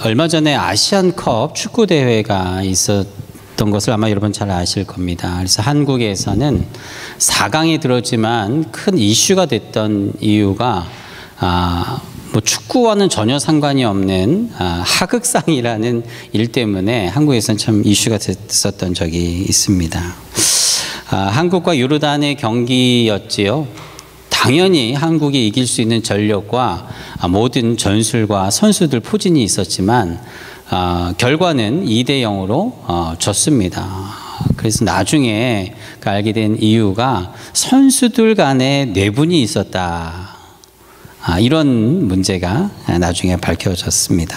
얼마 전에 아시안컵 축구 대회가 있었던 것을 아마 여러분 잘 아실 겁니다. 그래서 한국에서는 4강에 들었지만 큰 이슈가 됐던 이유가 뭐 축구와는 전혀 상관이 없는 하극상이라는 일 때문에 한국에서는 참 이슈가 됐었던 적이 있습니다. 한국과 요르단의 경기였지요. 당연히 한국이 이길 수 있는 전력과 모든 전술과 선수들 포진이 있었지만 결과는 2대 0으로 졌습니다. 그래서 나중에 알게 된 이유가 선수들 간에 내분이 있었다. 이런 문제가 나중에 밝혀졌습니다.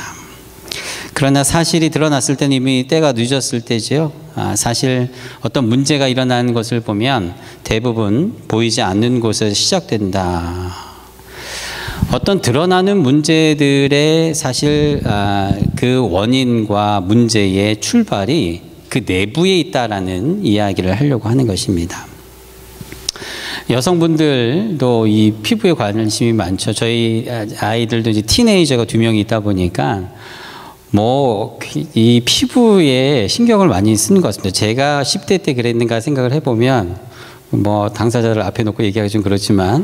그러나 사실이 드러났을 때는 이미 때가 늦었을 때지요. 사실 어떤 문제가 일어나는 것을 보면 대부분 보이지 않는 곳에서 시작된다. 어떤 드러나는 문제들의 사실 그 원인과 문제의 출발이 그 내부에 있다라는 이야기를 하려고 하는 것입니다. 여성분들도 이 피부에 관심이 많죠. 저희 아이들도 이제 티네이저가 2명이 있다 보니까 뭐 이 피부에 신경을 많이 쓰는 것 같습니다. 제가 10대 때 그랬는가 생각을 해보면 뭐 당사자를 앞에 놓고 얘기하기 좀 그렇지만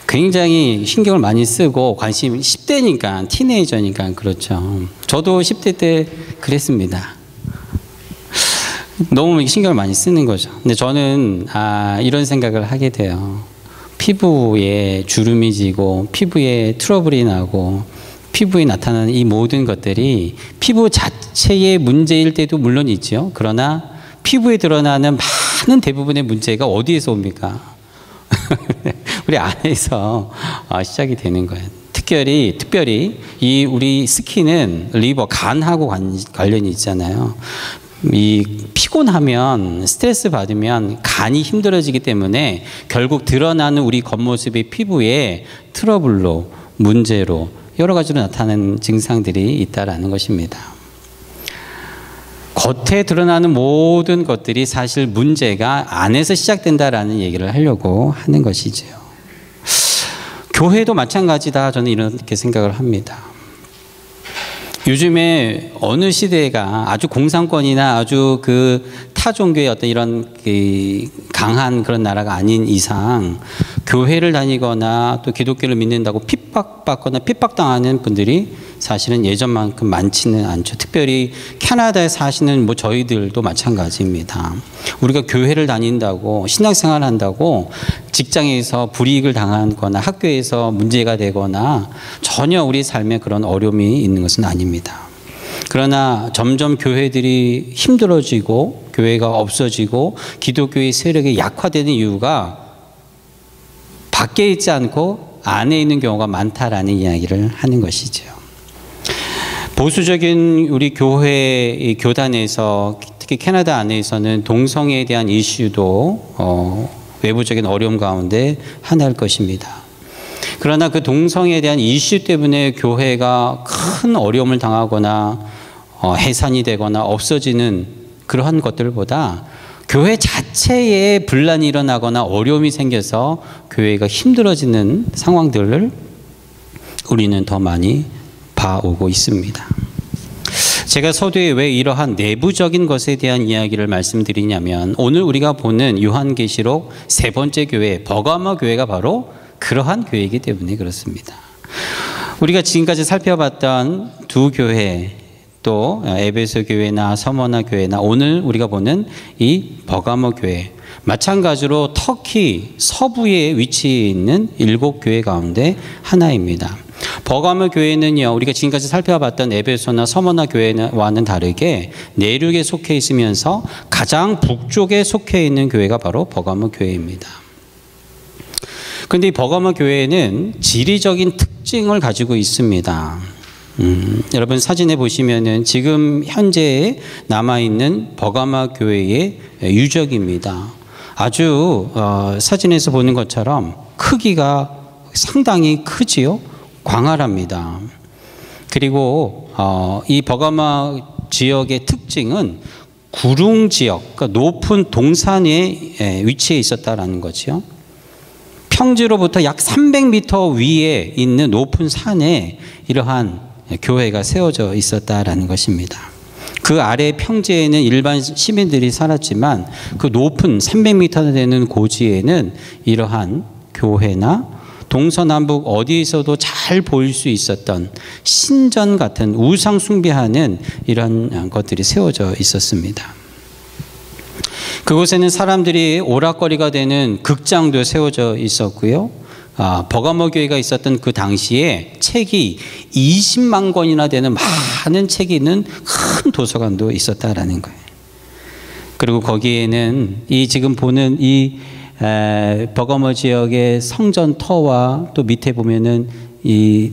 굉장히 신경을 많이 쓰고 관심이 10대니까 티네이저니까 그렇죠. 저도 10대 때 그랬습니다. 너무 신경을 많이 쓰는 거죠. 근데 저는 이런 생각을 하게 돼요. 피부에 주름이 지고 피부에 트러블이 나고 피부에 나타나는 이 모든 것들이 피부 자체의 문제일 때도 물론 있죠. 그러나 피부에 드러나는 많은 대부분의 문제가 어디에서 옵니까? 우리 안에서 시작이 되는 거예요. 특별히 이 우리 스킨은 리버, 간하고 관련이 있잖아요. 이 피곤하면 스트레스 받으면 간이 힘들어지기 때문에 결국 드러나는 우리 겉모습의 피부에 트러블로 문제로 여러 가지로 나타나는 증상들이 있다라는 것입니다. 겉에 드러나는 모든 것들이 사실 문제가 안에서 시작된다라는 얘기를 하려고 하는 것이죠. 교회도 마찬가지다. 저는 이렇게 생각을 합니다. 요즘에 어느 시대가 아주 공산권이나 아주 그 타종교의 어떤 이런 강한 그런 나라가 아닌 이상 교회를 다니거나 또 기독교를 믿는다고 핍박받거나 핍박당하는 분들이 사실은 예전만큼 많지는 않죠. 특별히 캐나다에 사시는 뭐 저희들도 마찬가지입니다. 우리가 교회를 다닌다고 신앙생활을 한다고 직장에서 불이익을 당하거나 학교에서 문제가 되거나 전혀 우리 삶에 그런 어려움이 있는 것은 아닙니다. 그러나 점점 교회들이 힘들어지고 교회가 없어지고 기독교의 세력이 약화되는 이유가 밖에 있지 않고 안에 있는 경우가 많다라는 이야기를 하는 것이죠. 보수적인 우리 교회 교단에서 특히 캐나다 안에서는 동성애에 대한 이슈도 외부적인 어려움 가운데 하나일 것입니다. 그러나 그 동성애에 대한 이슈 때문에 교회가 큰 어려움을 당하거나 해산이 되거나 없어지는 그러한 것들보다 교회 자체에 분란이 일어나거나 어려움이 생겨서 교회가 힘들어지는 상황들을 우리는 더 많이 봐오고 있습니다. 제가 서두에 왜 이러한 내부적인 것에 대한 이야기를 말씀드리냐면 오늘 우리가 보는 요한계시록 3번째 교회 버가모 교회가 바로 그러한 교회이기 때문에 그렇습니다. 우리가 지금까지 살펴봤던 두 교회 또 에베소 교회나 서머나 교회나 오늘 우리가 보는 이 버가모 교회 마찬가지로 터키 서부에 위치해 있는 7교회 가운데 하나입니다. 버가모 교회는요 우리가 지금까지 살펴봤던 에베소나 서머나 교회와는 다르게 내륙에 속해 있으면서 가장 북쪽에 속해 있는 교회가 바로 버가모 교회입니다. 그런데 이 버가모 교회는 지리적인 특징을 가지고 있습니다. 여러분 사진에 보시면은 지금 현재 남아있는 버가모 교회의 유적입니다. 아주 사진에서 보는 것처럼 크기가 상당히 크지요. 광활합니다. 그리고 이 버가모 지역의 특징은 구릉 지역, 그러니까 높은 동산에 위치해 있었다라는 거죠. 평지로부터 약 300m 위에 있는 높은 산에 이러한 교회가 세워져 있었다라는 것입니다. 그 아래 평지에는 일반 시민들이 살았지만 그 높은 300m 되는 고지에는 이러한 교회나 동서남북 어디에서도 잘 보일 수 있었던 신전 같은 우상 숭배하는 이런 것들이 세워져 있었습니다. 그곳에는 사람들이 오락거리가 되는 극장도 세워져 있었고요. 버가모 교회가 있었던 그 당시에 책이 20만 권이나 되는 많은 책이 있는 큰 도서관도 있었다라는 거예요. 그리고 거기에는 이 지금 보는 이 버가모 지역의 성전 터와 또 밑에 보면은 이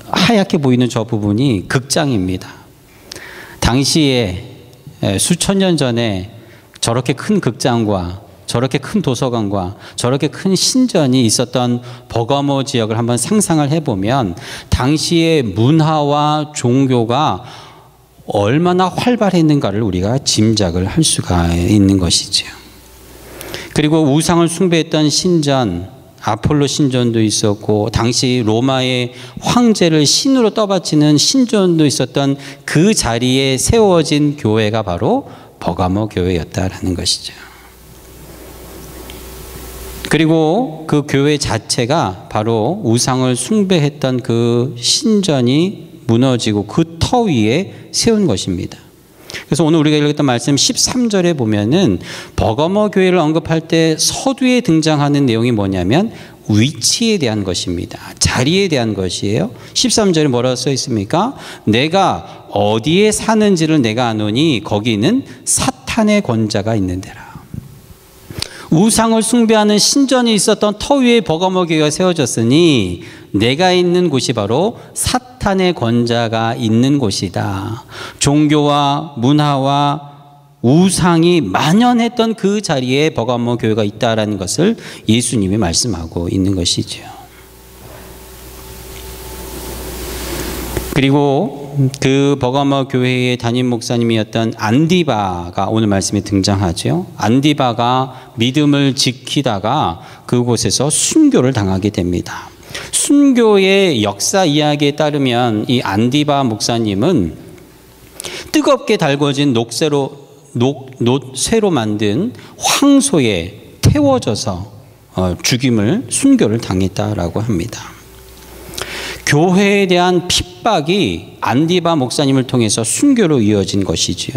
하얗게 보이는 저 부분이 극장입니다. 당시에 수천 년 전에 저렇게 큰 극장과 저렇게 큰 도서관과 저렇게 큰 신전이 있었던 버가모 지역을 한번 상상을 해보면 당시의 문화와 종교가 얼마나 활발했는가를 우리가 짐작을 할 수가 있는 것이죠. 그리고 우상을 숭배했던 신전, 아폴로 신전도 있었고 당시 로마의 황제를 신으로 떠받치는 신전도 있었던 그 자리에 세워진 교회가 바로 버가모 교회였다라는 것이죠. 그리고 그 교회 자체가 바로 우상을 숭배했던 그 신전이 무너지고 그 터 위에 세운 것입니다. 그래서 오늘 우리가 읽었던 말씀 13절에 보면은 버가모 교회를 언급할 때 서두에 등장하는 내용이 뭐냐면 위치에 대한 것입니다. 자리에 대한 것이에요. 13절에 뭐라고 써 있습니까? 내가 어디에 사는지를 내가 아노니 거기는 사탄의 권자가 있는 데라. 우상을 숭배하는 신전이 있었던 터 위에 버가모 교회가 세워졌으니 내가 있는 곳이 바로 사탄의 권자가 있는 곳이다. 종교와 문화와 우상이 만연했던 그 자리에 버가모 교회가 있다라는 것을 예수님이 말씀하고 있는 것이죠. 그리고 그 버가모 교회의 담임 목사님이었던 안디바가 오늘 말씀에 등장하죠. 안디바가 믿음을 지키다가 그곳에서 순교를 당하게 됩니다. 순교의 역사 이야기에 따르면 이 안디바 목사님은 뜨겁게 달궈진 쇠로 만든 황소에 태워져서 죽임을 순교를 당했다라고 합니다. 교회에 대한 핍박이 안디바 목사님을 통해서 순교로 이어진 것이지요.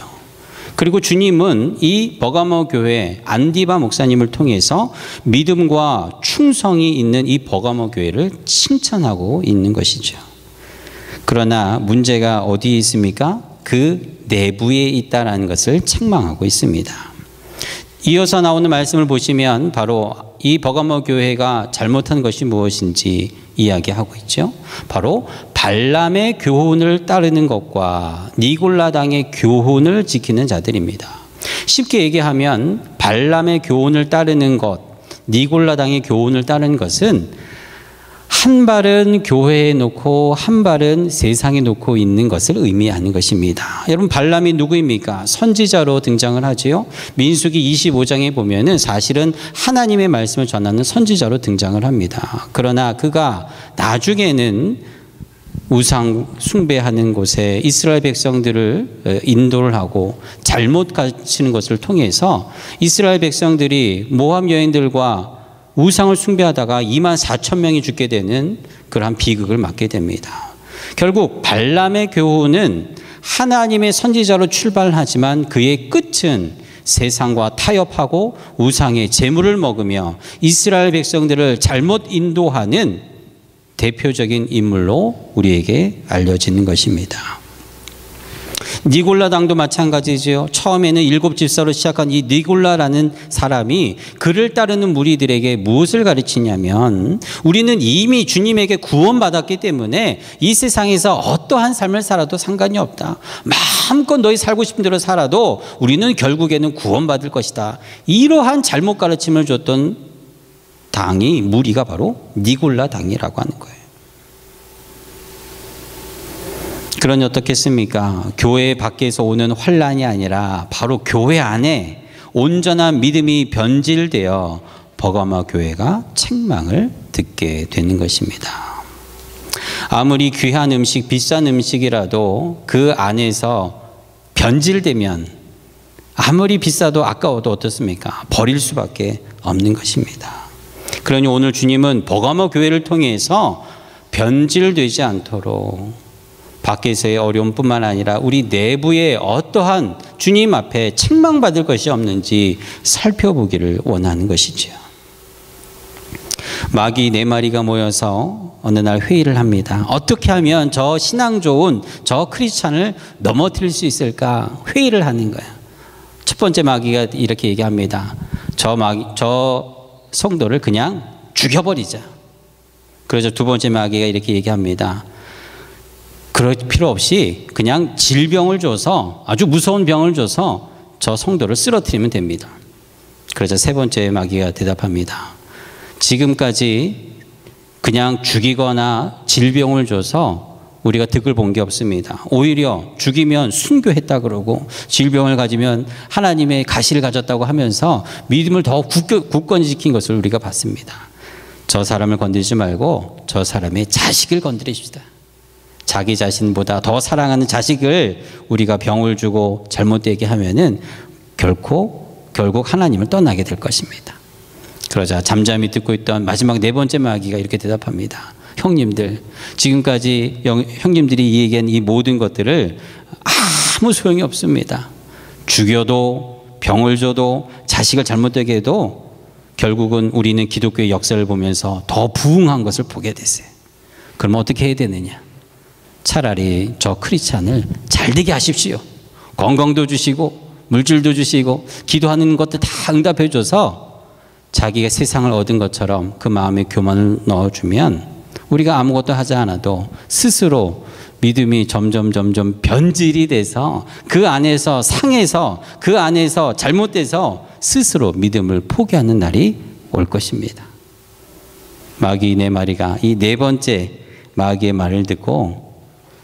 그리고 주님은 이 버가모 교회 안디바 목사님을 통해서 믿음과 충성이 있는 이 버가모 교회를 칭찬하고 있는 것이죠. 그러나 문제가 어디에 있습니까? 그 내부에 있다라는 것을 책망하고 있습니다. 이어서 나오는 말씀을 보시면 바로 이 버가모 교회가 잘못한 것이 무엇인지 이야기하고 있죠. 바로 발람의 교훈을 따르는 것과 니골라당의 교훈을 지키는 자들입니다. 쉽게 얘기하면 발람의 교훈을 따르는 것, 니골라당의 교훈을 따르는 것은 한 발은 교회에 놓고 한 발은 세상에 놓고 있는 것을 의미하는 것입니다. 여러분 발람이 누구입니까? 선지자로 등장을 하지요. 민수기 25장에 보면은 사실은 하나님의 말씀을 전하는 선지자로 등장을 합니다. 그러나 그가 나중에는 우상 숭배하는 곳에 이스라엘 백성들을 인도를 하고 잘못 가르치는 것을 통해서 이스라엘 백성들이 모압 여인들과 우상을 숭배하다가 24,000명이 죽게 되는 그러한 비극을 맞게 됩니다. 결국 발람의 교훈은 하나님의 선지자로 출발하지만 그의 끝은 세상과 타협하고 우상의 재물을 먹으며 이스라엘 백성들을 잘못 인도하는 대표적인 인물로 우리에게 알려지는 것입니다. 니골라당도 마찬가지죠. 처음에는 7 집사로 시작한 이 니골라라는 사람이 그를 따르는 무리들에게 무엇을 가르치냐면 우리는 이미 주님에게 구원받았기 때문에 이 세상에서 어떠한 삶을 살아도 상관이 없다. 마음껏 너희 살고 싶은 대로 살아도 우리는 결국에는 구원받을 것이다. 이러한 잘못 가르침을 줬던 당이 무리가 바로 니골라 당이라고 하는 거예요. 그러니 어떻겠습니까? 교회 밖에서 오는 환란이 아니라 바로 교회 안에 온전한 믿음이 변질되어 버가모 교회가 책망을 듣게 되는 것입니다. 아무리 귀한 음식, 비싼 음식이라도 그 안에서 변질되면 아무리 비싸도 아까워도 어떻습니까? 버릴 수밖에 없는 것입니다. 그러니 오늘 주님은 버가모 교회를 통해서 변질되지 않도록 밖에서의 어려움뿐만 아니라 우리 내부에 어떠한 주님 앞에 책망받을 것이 없는지 살펴보기를 원하는 것이지요. 마귀 4마리가 모여서 어느 날 회의를 합니다. 어떻게 하면 저 신앙 좋은 저 크리스찬을 넘어뜨릴 수 있을까 회의를 하는 거예요. 첫 번째 마귀가 이렇게 얘기합니다. 저 성도를 그냥 죽여버리자. 그래서 두 번째 마귀가 이렇게 얘기합니다. 그럴 필요 없이 그냥 질병을 줘서, 아주 무서운 병을 줘서 저 성도를 쓰러뜨리면 됩니다. 그래서 세 번째 마귀가 대답합니다. 지금까지 그냥 죽이거나 질병을 줘서 우리가 득을 본 게 없습니다. 오히려 죽이면 순교했다 그러고 질병을 가지면 하나님의 가시를 가졌다고 하면서 믿음을 더 굳건히 지킨 것을 우리가 봤습니다. 저 사람을 건드리지 말고 저 사람의 자식을 건드리십시다. 자기 자신보다 더 사랑하는 자식을 우리가 병을 주고 잘못되게 하면은 결국 하나님을 떠나게 될 것입니다. 그러자 잠잠히 듣고 있던 마지막 4번째 마귀가 이렇게 대답합니다. 형님들, 지금까지 형님들이 얘기한 이 모든 것들을 아무 소용이 없습니다. 죽여도 병을 줘도 자식을 잘못되게 해도 결국은 우리는 기독교의 역사를 보면서 더 부흥한 것을 보게 됐어요. 그럼 어떻게 해야 되느냐? 차라리 저 크리스찬을 잘되게 하십시오. 건강도 주시고 물질도 주시고 기도하는 것도 다 응답해 줘서 자기가 세상을 얻은 것처럼 그 마음에 교만을 넣어주면 우리가 아무것도 하지 않아도 스스로 믿음이 점점 변질이 돼서 그 안에서 상해서 그 안에서 잘못돼서 스스로 믿음을 포기하는 날이 올 것입니다. 마귀 4마리가 이 4번째 마귀의 말을 듣고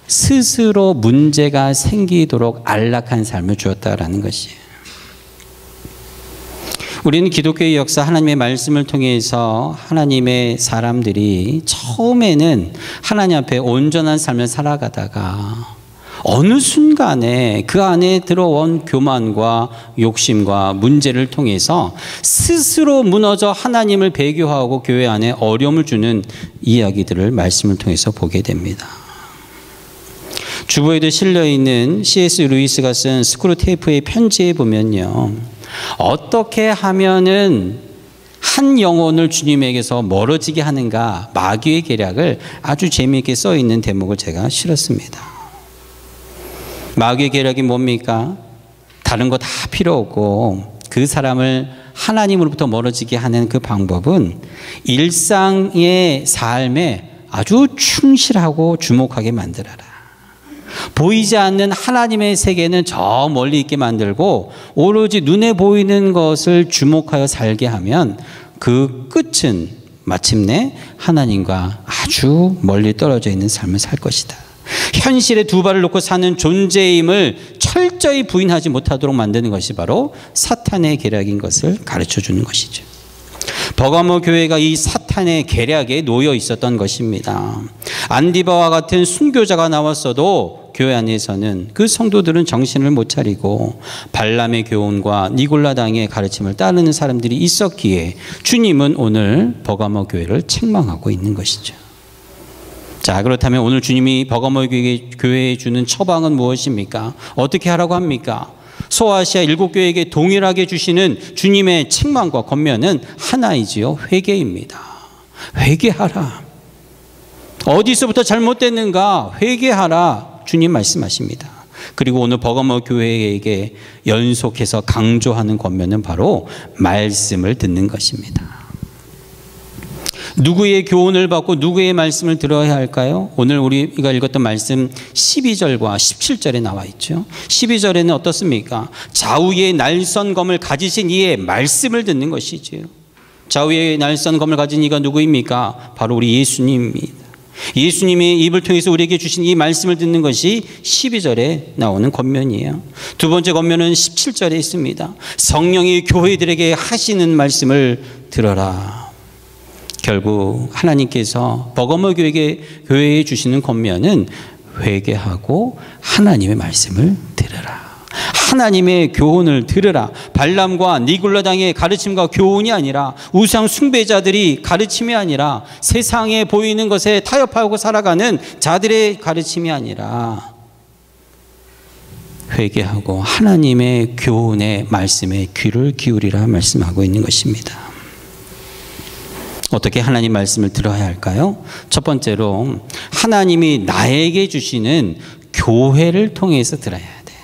스스로 문제가 생기도록 안락한 삶을 주었다라는 것이에요. 우리는 기독교의 역사, 하나님의 말씀을 통해서 하나님의 사람들이 처음에는 하나님 앞에 온전한 삶을 살아가다가 어느 순간에 그 안에 들어온 교만과 욕심과 문제를 통해서 스스로 무너져 하나님을 배교하고 교회 안에 어려움을 주는 이야기들을 말씀을 통해서 보게 됩니다. 주보에도 실려있는 C.S. 루이스가 쓴 스크루테이프의 편지에 보면요, 어떻게 하면은 한 영혼을 주님에게서 멀어지게 하는가, 마귀의 계략을 아주 재미있게 써있는 대목을 제가 실었습니다. 마귀의 계략이 뭡니까? 다른 거 다 필요 없고 그 사람을 하나님으로부터 멀어지게 하는 그 방법은 일상의 삶에 아주 충실하고 주목하게 만들어라. 보이지 않는 하나님의 세계는 저 멀리 있게 만들고 오로지 눈에 보이는 것을 주목하여 살게 하면 그 끝은 마침내 하나님과 아주 멀리 떨어져 있는 삶을 살 것이다. 현실에 두 발을 놓고 사는 존재임을 철저히 부인하지 못하도록 만드는 것이 바로 사탄의 계략인 것을 가르쳐 주는 것이죠. 버가모 교회가 이 사탄의 계략에 놓여 있었던 것입니다. 안디바와 같은 순교자가 나왔어도 교회 안에서는 그 성도들은 정신을 못 차리고 발람의 교훈과 니골라당의 가르침을 따르는 사람들이 있었기에 주님은 오늘 버가모 교회를 책망하고 있는 것이죠. 자, 그렇다면 오늘 주님이 버가모 교회에 주는 처방은 무엇입니까? 어떻게 하라고 합니까? 소아시아 7교회에게 동일하게 주시는 주님의 책망과 권면은 하나이지요. 회개입니다. 회개하라. 어디서부터 잘못됐는가? 회개하라. 주님 말씀하십니다. 그리고 오늘 버가모 교회에게 연속해서 강조하는 권면은 바로 말씀을 듣는 것입니다. 누구의 교훈을 받고 누구의 말씀을 들어야 할까요? 오늘 우리가 읽었던 말씀 12절과 17절에 나와 있죠. 12절에는 어떻습니까? 좌우의 날선 검을 가지신 이의 말씀을 듣는 것이지요. 좌우의 날선 검을 가진 이가 누구입니까? 바로 우리 예수님입니다. 예수님의 입을 통해서 우리에게 주신 이 말씀을 듣는 것이 12절에 나오는 권면이에요. 두 번째 권면은 17절에 있습니다. 성령이 교회들에게 하시는 말씀을 들어라. 결국 하나님께서 버거모 교회에 주시는 권면은 회개하고 하나님의 말씀을 들으라. 하나님의 교훈을 들으라. 발람과 니골라당의 가르침과 교훈이 아니라, 우상 숭배자들이 가르침이 아니라, 세상에 보이는 것에 타협하고 살아가는 자들의 가르침이 아니라, 회개하고 하나님의 교훈의 말씀에 귀를 기울이라 말씀하고 있는 것입니다. 어떻게 하나님 말씀을 들어야 할까요? 첫 번째로 하나님이 나에게 주시는 교회를 통해서 들어야 돼요.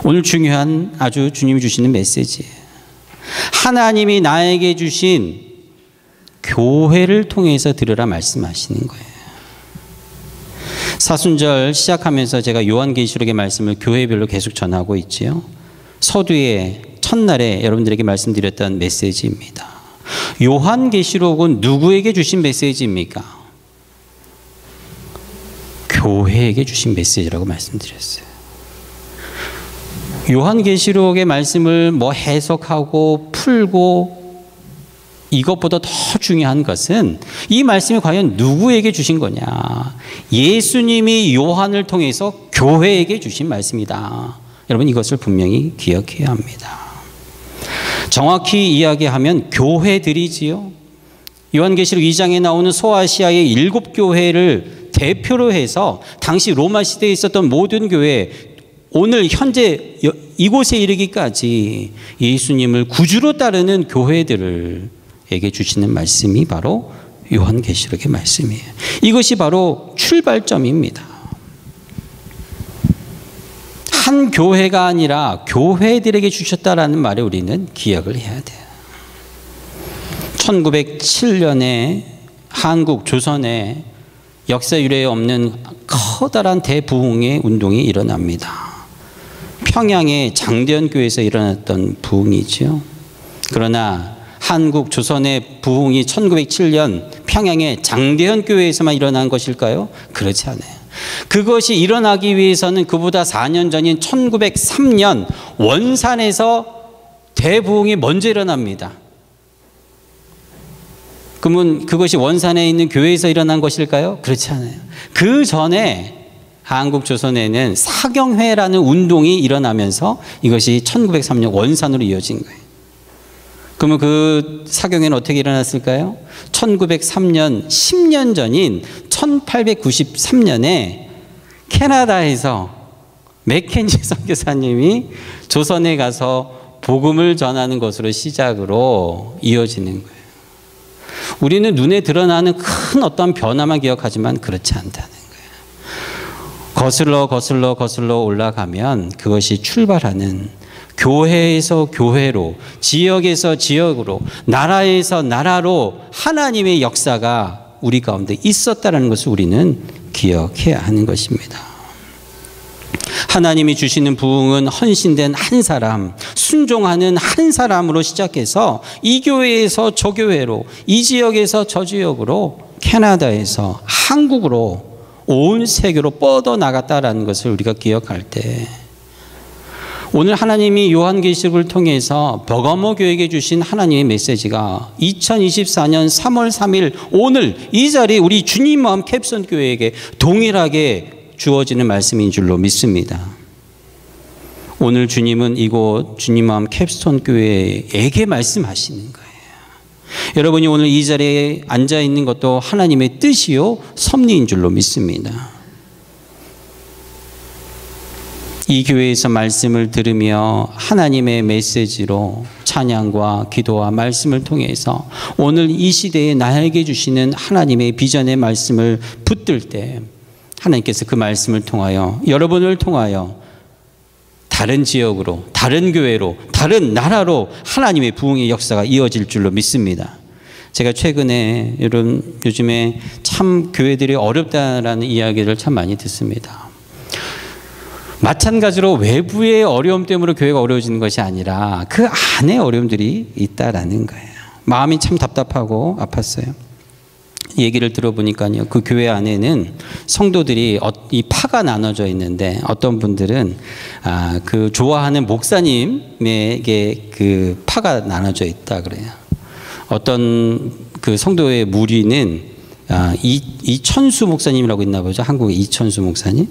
오늘 중요한, 아주 주님이 주시는 메시지예요. 하나님이 나에게 주신 교회를 통해서 들으라 말씀하시는 거예요. 사순절 시작하면서 제가 요한계시록의 말씀을 교회별로 계속 전하고 있지요. 서두에 첫날에 여러분들에게 말씀드렸던 메시지입니다. 요한계시록은 누구에게 주신 메시지입니까? 교회에게 주신 메시지라고 말씀드렸어요. 요한계시록의 말씀을 뭐 해석하고 풀고, 이것보다 더 중요한 것은 이 말씀이 과연 누구에게 주신 거냐. 예수님이 요한을 통해서 교회에게 주신 말씀이다. 여러분, 이것을 분명히 기억해야 합니다. 정확히 이야기하면 교회들이지요. 요한계시록 2장에 나오는 소아시아의 7교회를 대표로 해서 당시 로마 시대에 있었던 모든 교회, 오늘 현재 이곳에 이르기까지 예수님을 구주로 따르는 교회들에게 주시는 말씀이 바로 요한계시록의 말씀이에요. 이것이 바로 출발점입니다. 한 교회가 아니라 교회들에게 주셨다라는 말에 우리는 기억을 해야 돼요. 1907년에 한국 조선에 역사 유례 없는 커다란 대부흥의 운동이 일어납니다. 평양의 장대현교회에서 일어났던 부흥이죠. 그러나 한국 조선의 부흥이 1907년 평양의 장대현교회에서만 일어난 것일까요? 그렇지 않아요. 그것이 일어나기 위해서는 그보다 4년 전인 1903년 원산에서 대부흥이 먼저 일어납니다. 그러면 그것이 원산에 있는 교회에서 일어난 것일까요? 그렇지 않아요. 그 전에 한국 조선에는 사경회라는 운동이 일어나면서 이것이 1903년 원산으로 이어진 거예요. 그러면 그 사경회는 어떻게 일어났을까요? 1903년 10년 전인 1893년에 캐나다에서 맥켄지 선교사님이 조선에 가서 복음을 전하는 것으로 시작으로 이어지는 거예요. 우리는 눈에 드러나는 큰 어떤 변화만 기억하지만 그렇지 않다는 거예요. 거슬러 올라가면 그것이 출발하는, 교회에서 교회로, 지역에서 지역으로, 나라에서 나라로 하나님의 역사가 우리 가운데 있었다는 것을 우리는 기억해야 하는 것입니다. 하나님이 주시는 부흥은 헌신된 한 사람, 순종하는 한 사람으로 시작해서 이 교회에서 저 교회로, 이 지역에서 저 지역으로, 캐나다에서 한국으로, 온 세계로 뻗어나갔다라는 것을 우리가 기억할 때, 오늘 하나님이 요한계시록을 통해서 버가모 교회에게 주신 하나님의 메시지가 2024년 3월 3일 오늘 이 자리에 우리 주님 마음 캡스톤 교회에게 동일하게 주어지는 말씀인 줄로 믿습니다. 오늘 주님은 이곳 주님 마음 캡스톤 교회에게 말씀하시는 거예요. 여러분이 오늘 이 자리에 앉아 있는 것도 하나님의 뜻이요 섭리인 줄로 믿습니다. 이 교회에서 말씀을 들으며 하나님의 메시지로 찬양과 기도와 말씀을 통해서 오늘 이 시대에 나에게 주시는 하나님의 비전의 말씀을 붙들 때 하나님께서 그 말씀을 통하여, 여러분을 통하여 다른 지역으로, 다른 교회로, 다른 나라로 하나님의 부흥의 역사가 이어질 줄로 믿습니다. 제가 최근에 요즘에 참 교회들이 어렵다라는 이야기를 참 많이 듣습니다. 마찬가지로 외부의 어려움 때문에 교회가 어려워지는 것이 아니라 그 안에 어려움들이 있다라는 거예요. 마음이 참 답답하고 아팠어요. 얘기를 들어보니까요, 그 교회 안에는 성도들이 이 파가 나눠져 있는데 어떤 분들은 그 좋아하는 목사님에게 그 파가 나눠져 있다 그래요. 어떤 그 성도의 무리는 이천수 목사님이라고 있나 보죠. 한국의 이천수 목사님.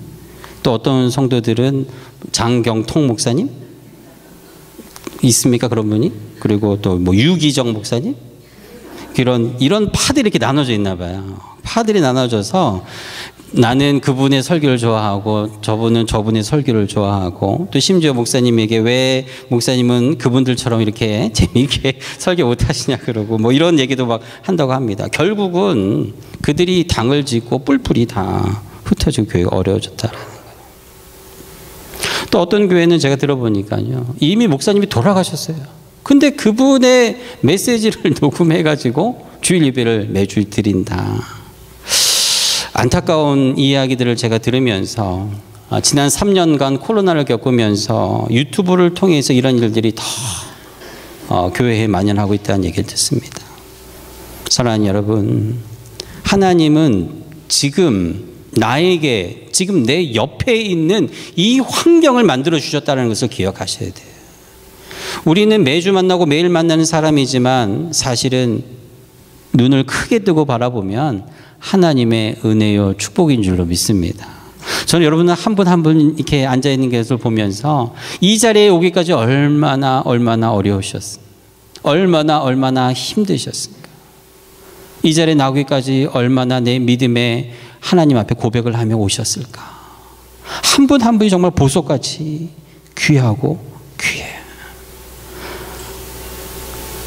또 어떤 성도들은 장경통 목사님 있습니까? 그런 분이? 그리고 또 뭐 유기정 목사님? 이런 파들이 이렇게 나눠져 있나 봐요. 파들이 나눠져서 나는 그분의 설교를 좋아하고 저분은 저분의 설교를 좋아하고, 또 심지어 목사님에게 왜 목사님은 그분들처럼 이렇게 재미있게 설교 못하시냐 그러고 뭐 이런 얘기도 막 한다고 합니다. 결국은 그들이 당을 짓고 뿔뿔이 다 흩어지고 교회가 어려워졌다라는 거예요. 또 어떤 교회는 제가 들어보니까요, 이미 목사님이 돌아가셨어요. 근데 그분의 메시지를 녹음해가지고 주일 예배를 매주 드린다. 안타까운 이야기들을 제가 들으면서 지난 3년간 코로나를 겪으면서 유튜브를 통해서 이런 일들이 더 교회에 만연하고 있다는 얘기를 듣습니다. 사랑하는 여러분, 하나님은 지금 나에게, 지금 내 옆에 있는 이 환경을 만들어 주셨다는 것을 기억하셔야 돼요. 우리는 매주 만나고 매일 만나는 사람이지만 사실은 눈을 크게 뜨고 바라보면 하나님의 은혜요 축복인 줄로 믿습니다. 저는 여러분 한 분 한 분 이렇게 앉아 있는 것을 보면서 이 자리에 오기까지 얼마나 어려우셨습니까? 얼마나 힘드셨습니까? 이 자리에 나오기까지 얼마나 내 믿음에 하나님 앞에 고백을 하며 오셨을까? 한 분 한 분이 정말 보석같이 귀하고 귀해요.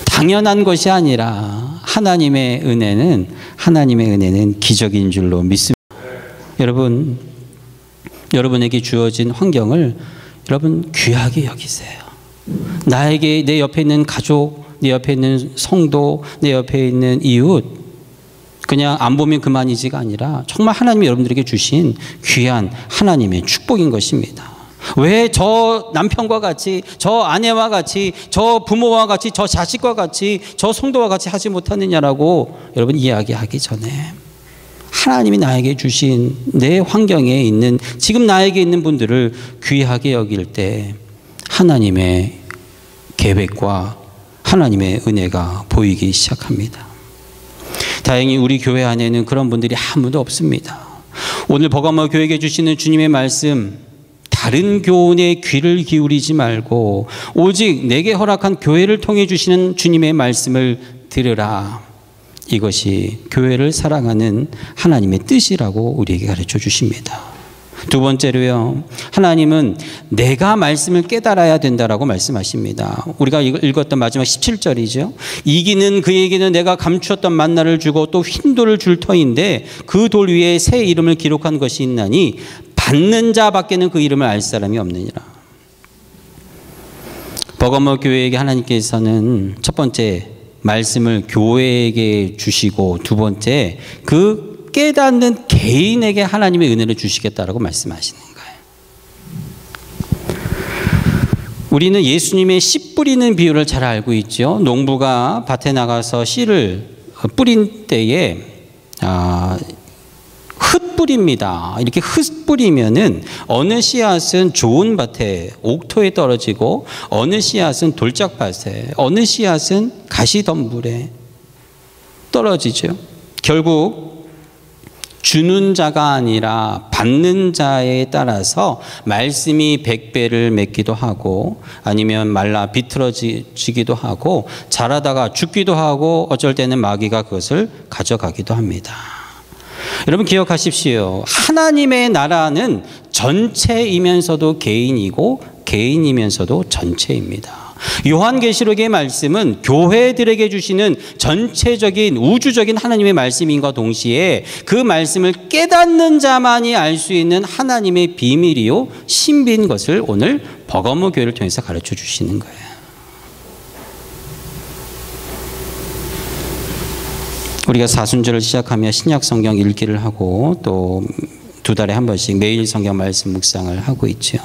당연한 것이 아니라 하나님의 은혜는 기적인 줄로 믿습니다. 여러분, 여러분에게 주어진 환경을 여러분 귀하게 여기세요. 나에게, 내 옆에 있는 가족, 내 옆에 있는 성도, 내 옆에 있는 이웃, 그냥 안 보면 그만이지가 아니라 정말 하나님이 여러분들에게 주신 귀한 하나님의 축복인 것입니다. 왜 저 남편과 같이, 저 아내와 같이, 저 부모와 같이, 저 자식과 같이, 저 성도와 같이 하지 못하느냐라고 여러분 이야기하기 전에 하나님이 나에게 주신 내 환경에 있는, 지금 나에게 있는 분들을 귀하게 여길 때 하나님의 계획과 하나님의 은혜가 보이기 시작합니다. 다행히 우리 교회 안에는 그런 분들이 아무도 없습니다. 오늘 버가모 교회에게 주시는 주님의 말씀, 다른 교훈에 귀를 기울이지 말고 오직 내게 허락한 교회를 통해 주시는 주님의 말씀을 들으라. 이것이 교회를 사랑하는 하나님의 뜻이라고 우리에게 가르쳐 주십니다. 두 번째로요, 하나님은 내가 말씀을 깨달아야 된다라고 말씀하십니다. 우리가 읽었던 마지막 17절이죠. 이기는 그에게는 내가 감추었던 만나를 주고 또 흰돌을 줄 터인데 그 돌 위에 새 이름을 기록한 것이 있나니 받는 자밖에는 그 이름을 알 사람이 없느니라. 버가모 교회에게 하나님께서는 첫 번째 말씀을 교회에게 주시고, 두 번째 그 깨닫는 개인에게 하나님의 은혜를 주시겠다라고 말씀하시는 거예요. 우리는 예수님의 씨 뿌리는 비유를 잘 알고 있죠. 농부가 밭에 나가서 씨를 뿌린 때에 흙 뿌립니다. 이렇게 흙 뿌리면은 어느 씨앗은 좋은 밭에 옥토에 떨어지고, 어느 씨앗은 돌짝밭에, 어느 씨앗은 가시덤불에 떨어지죠. 결국 주는 자가 아니라 받는 자에 따라서 말씀이 100배를 맺기도 하고, 아니면 말라 비틀어지기도 하고, 자라다가 죽기도 하고, 어쩔 때는 마귀가 그것을 가져가기도 합니다. 여러분 기억하십시오. 하나님의 나라는 전체이면서도 개인이고 개인이면서도 전체입니다. 요한계시록의 말씀은 교회들에게 주시는 전체적인 우주적인 하나님의 말씀인과 동시에 그 말씀을 깨닫는 자만이 알 수 있는 하나님의 비밀이요 신비인 것을 오늘 버가모 교회를 통해서 가르쳐 주시는 거예요. 우리가 사순절을 시작하며 신약 성경 읽기를 하고 또 두 달에 한 번씩 매일 성경 말씀 묵상을 하고 있죠.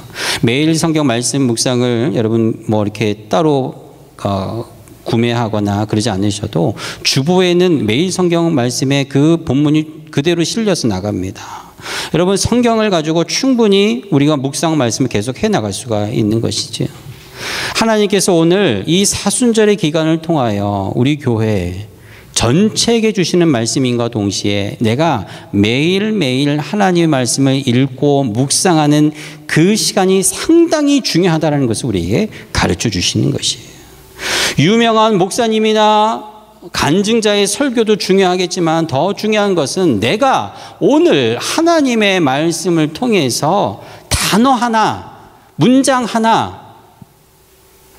매일 성경 말씀 묵상을 여러분 뭐 이렇게 따로 구매하거나 그러지 않으셔도 주보에는 매일 성경 말씀에 그 본문이 그대로 실려서 나갑니다. 여러분 성경을 가지고 충분히 우리가 묵상 말씀을 계속 해 나갈 수가 있는 것이죠. 하나님께서 오늘 이 사순절의 기간을 통하여 우리 교회 전체에게 주시는 말씀인과 동시에 내가 매일매일 하나님의 말씀을 읽고 묵상하는 그 시간이 상당히 중요하다는 것을 우리에게 가르쳐 주시는 것이에요. 유명한 목사님이나 간증자의 설교도 중요하겠지만 더 중요한 것은 내가 오늘 하나님의 말씀을 통해서 단어 하나, 문장 하나,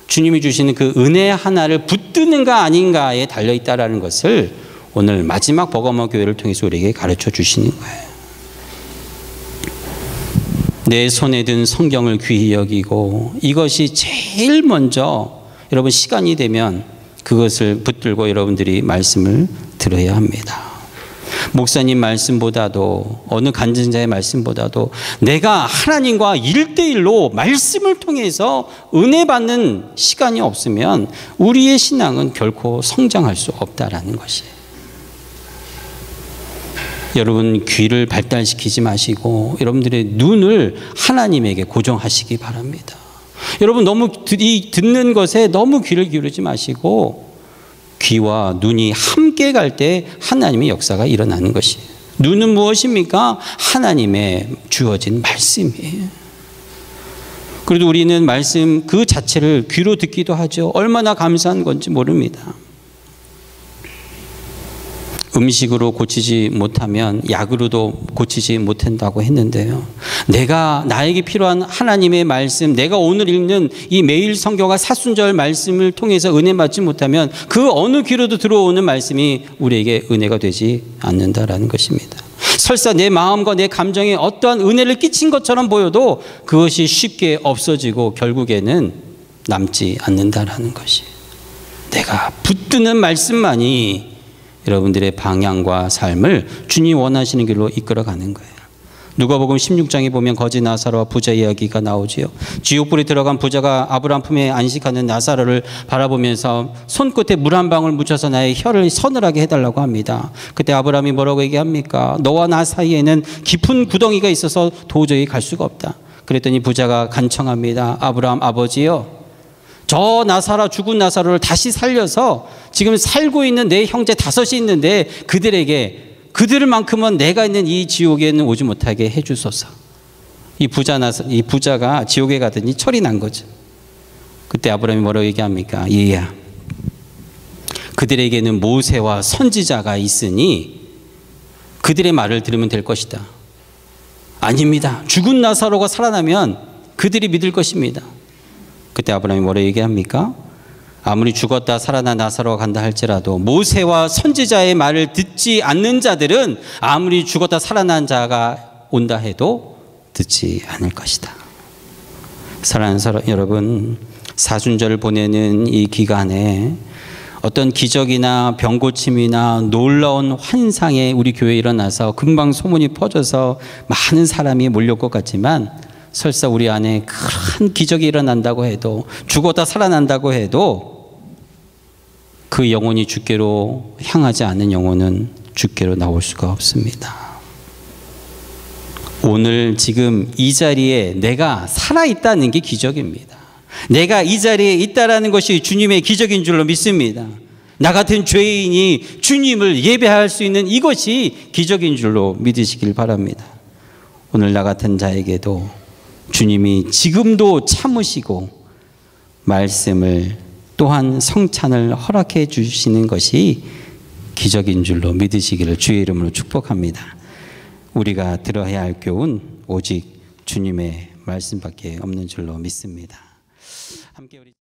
주님이 주시는 그 은혜 하나를 붙드는가 아닌가에 달려있다는 것을 오늘 마지막 버가모 교회를 통해서 우리에게 가르쳐 주시는 거예요. 내 손에 든 성경을 귀히 여기고 이것이 제일 먼저 여러분 시간이 되면 그것을 붙들고 여러분들이 말씀을 들어야 합니다. 목사님 말씀보다도 어느 간증자의 말씀보다도 내가 하나님과 1대1로 말씀을 통해서 은혜 받는 시간이 없으면 우리의 신앙은 결코 성장할 수 없다라는 것이에요. 여러분 귀를 발달시키지 마시고 여러분들의 눈을 하나님에게 고정하시기 바랍니다. 여러분 너무 듣는 것에 너무 귀를 기울이지 마시고 귀와 눈이 함께 갈 때 하나님의 역사가 일어나는 것이에요. 눈은 무엇입니까? 하나님의 주어진 말씀이에요. 그래도 우리는 말씀 그 자체를 귀로 듣기도 하죠. 얼마나 감사한 건지 모릅니다. 음식으로 고치지 못하면 약으로도 고치지 못한다고 했는데요. 내가 나에게 필요한 하나님의 말씀, 내가 오늘 읽는 이 매일 성경과 사순절 말씀을 통해서 은혜 받지 못하면 그 어느 귀로도 들어오는 말씀이 우리에게 은혜가 되지 않는다라는 것입니다. 설사 내 마음과 내 감정에 어떠한 은혜를 끼친 것처럼 보여도 그것이 쉽게 없어지고 결국에는 남지 않는다라는 것이 내가 붙드는 말씀만이 여러분들의 방향과 삶을 주님 원하시는 길로 이끌어가는 거예요. 누가복음 16장에 보면 거지 나사로와 부자 이야기가 나오지요. 지옥불에 들어간 부자가 아브라함 품에 안식하는 나사로를 바라보면서 손끝에 물 한 방울 묻혀서 나의 혀를 서늘하게 해달라고 합니다. 그때 아브라함이 뭐라고 얘기합니까? 너와 나 사이에는 깊은 구덩이가 있어서 도저히 갈 수가 없다. 그랬더니 부자가 간청합니다. 아브라함 아버지요, 저 나사로, 죽은 나사로를 다시 살려서 지금 살고 있는 내 형제 5이 있는데 그들만큼은 내가 있는 이 지옥에는 오지 못하게 해주소서. 이 부자가 지옥에 가더니 철이 난 거죠. 그때 아브라함이 뭐라고 얘기합니까? 얘야, 그들에게는 모세와 선지자가 있으니 그들의 말을 들으면 될 것이다. 아닙니다. 죽은 나사로가 살아나면 그들이 믿을 것입니다. 그때 아브라함이 뭐라고 얘기합니까? 아무리 죽었다 살아나 나사로가 간다 할지라도 모세와 선지자의 말을 듣지 않는 자들은 아무리 죽었다 살아난 자가 온다 해도 듣지 않을 것이다. 사랑하는 여러분, 사순절을 보내는 이 기간에 어떤 기적이나 병고침이나 놀라운 환상에 우리 교회에 일어나서 금방 소문이 퍼져서 많은 사람이 몰릴 것 같지만 설사 우리 안에 큰 기적이 일어난다고 해도, 죽었다 살아난다고 해도 그 영혼이 주께로 향하지 않는 영혼은 주께로 나올 수가 없습니다. 오늘 지금 이 자리에 내가 살아있다는 게 기적입니다. 내가 이 자리에 있다는 것이 주님의 기적인 줄로 믿습니다. 나 같은 죄인이 주님을 예배할 수 있는 이것이 기적인 줄로 믿으시길 바랍니다. 오늘 나 같은 자에게도 주님이 지금도 참으시고 말씀을 또한 성찬을 허락해 주시는 것이 기적인 줄로 믿으시기를 주의 이름으로 축복합니다. 우리가 들어야 할 교훈 오직 주님의 말씀밖에 없는 줄로 믿습니다. 함께 우리